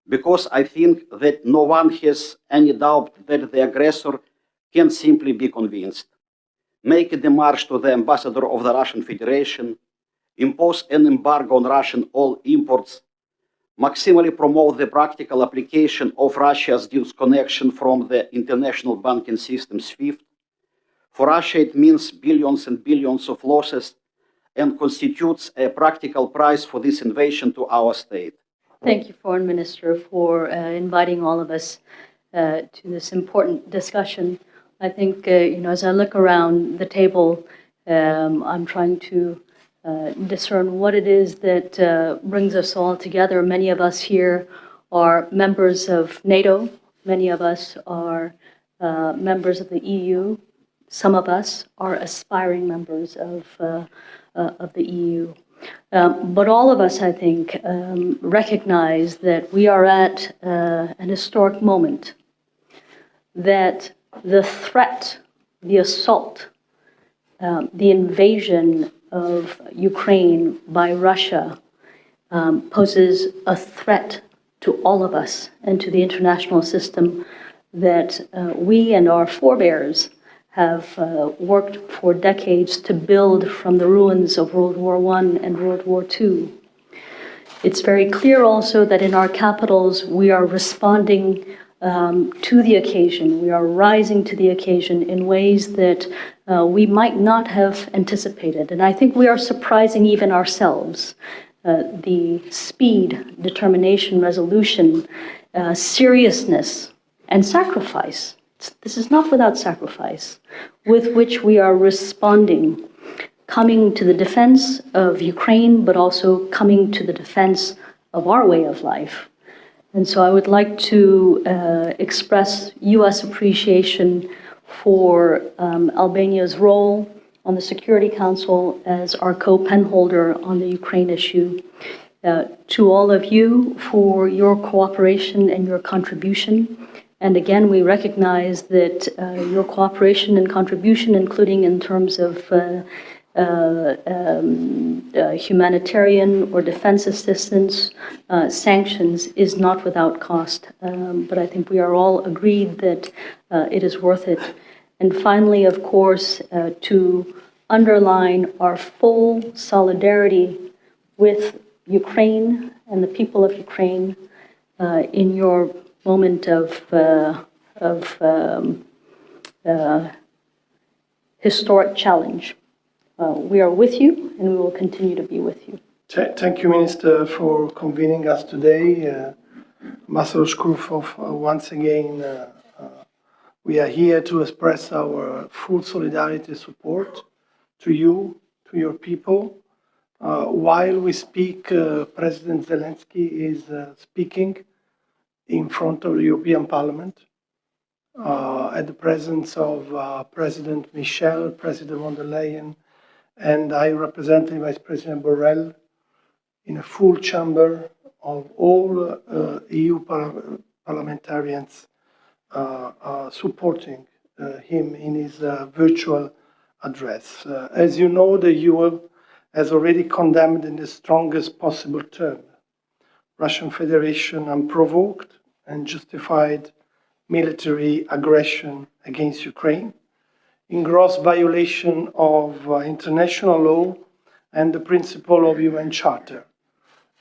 because I think that no one has any doubt that the aggressor can simply be convinced, make a démarche to the ambassador of the Russian Federation, impose an embargo on Russian oil imports, maximally promote the practical application of Russia's disconnection from the international banking system SWIFT. For Russia, it means billions and billions of losses and constitutes a practical price for this invasion to our state. Thank you, Foreign Minister, for inviting all of us to this important discussion. I think, as I look around the table, I'm trying to discern what it is that brings us all together. Many of us here are members of NATO. Many of us are members of the EU. Some of us are aspiring members of the EU. But all of us, I think, recognize that we are at an historic moment, that the threat, the assault, the invasion of Ukraine by Russia poses a threat to all of us and to the international system that we and our forebears have worked for decades to build from the ruins of World War I and World War II. It's very clear also that in our capitals we are responding to the occasion. We are rising to the occasion in ways that we might not have anticipated. And I think we are surprising even ourselves. The speed, determination, resolution, seriousness, and sacrifice. This is not without sacrifice, with which we are responding, coming to the defense of Ukraine, but also coming to the defense of our way of life. And so I would like to express U.S. appreciation for Albania's role on the Security Council as our co-penholder on the Ukraine issue. To all of you for your cooperation and your contribution. And again, we recognize that your cooperation and contribution, including in terms of humanitarian or defense assistance, sanctions, is not without cost. But I think we are all agreed that it is worth it. And finally, of course, to underline our full solidarity with Ukraine and the people of Ukraine in your moment of historic challenge. We are with you, and we will continue to be with you. Thank you, Minister, for convening us today. Ambassador Shkurov, once again, we are here to express our full solidarity support to you, to your people. While we speak, President Zelensky is speaking in front of the European Parliament at the presence of President Michel, President von der Leyen, and High Representative Vice President Borrell, in a full chamber of all EU parliamentarians supporting him in his virtual address. As you know, the EU has already condemned in the strongest possible term Russian Federation unprovoked and justified military aggression against Ukraine in gross violation of international law and the principle of UN Charter,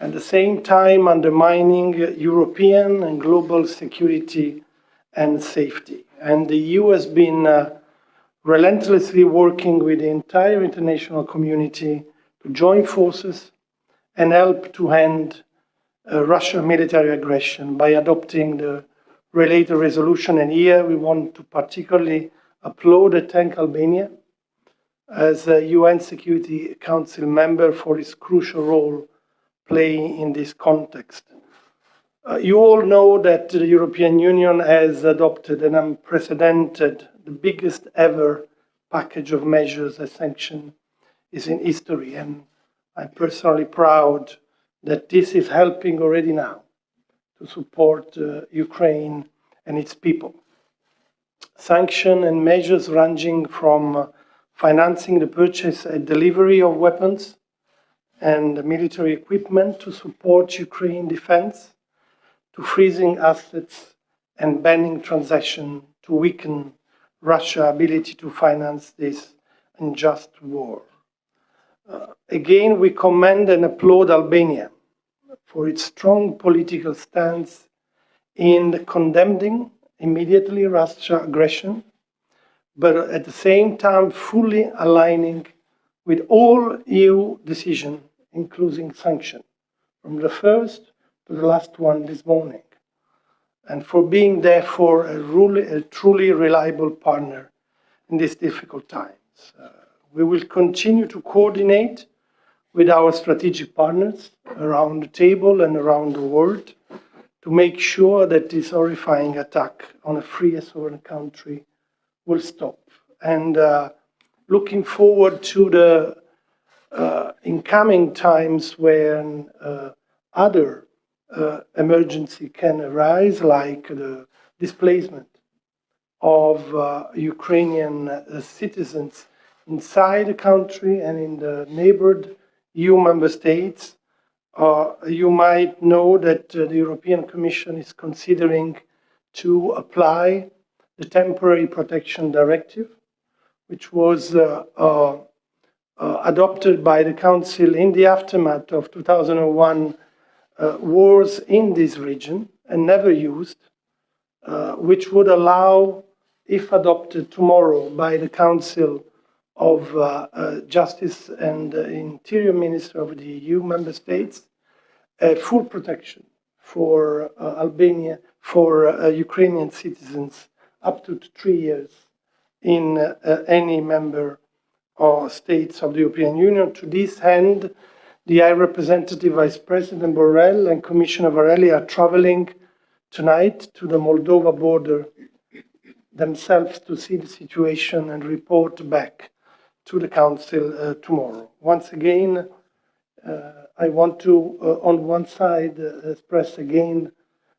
at the same time undermining European and global security and safety. And the EU has been relentlessly working with the entire international community to join forces and help to end Russian military aggression by adopting the related resolution. And here we want to particularly applaud and thank Albania as a UN Security Council member for its crucial role playing in this context. You all know that the European Union has adopted an unprecedented, the biggest ever package of measures and sanctions is in history, and I'm personally proud that this is helping already now to support Ukraine and its people. Sanctions and measures ranging from financing the purchase and delivery of weapons and military equipment to support Ukraine defense, to freezing assets and banning transactions to weaken Russia's ability to finance this unjust war. Again, we commend and applaud Albania for its strong political stance in condemning immediately Russia's aggression, but at the same time fully aligning with all EU decisions, including sanctions, from the first to the last one this morning, and for being therefore a truly reliable partner in these difficult times. We will continue to coordinate with our strategic partners around the table and around the world to make sure that this horrifying attack on a free and sovereign country will stop. And looking forward to the incoming times when other emergency can arise, like the displacement of Ukrainian citizens inside the country and in the neighbored EU member states. You might know that the European Commission is considering to apply the Temporary Protection Directive, which was adopted by the Council in the aftermath of 2001 wars in this region and never used, which would allow, if adopted tomorrow by the Council of Justice and Interior Minister of the EU member states, full protection for Albania, for Ukrainian citizens up to 3 years in any member or states of the European Union. To this end, the High Representative Vice President Borrell and Commissioner Varela are traveling tonight to the Moldova border themselves to see the situation and report back to the Council tomorrow. Once again, I want to, on one side, express again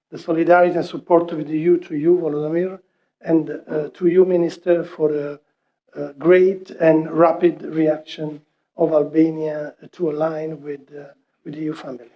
the solidarity and support of the EU to you, Volodymyr, and to you, Minister, for the great and rapid reaction of Albania to align with the EU family.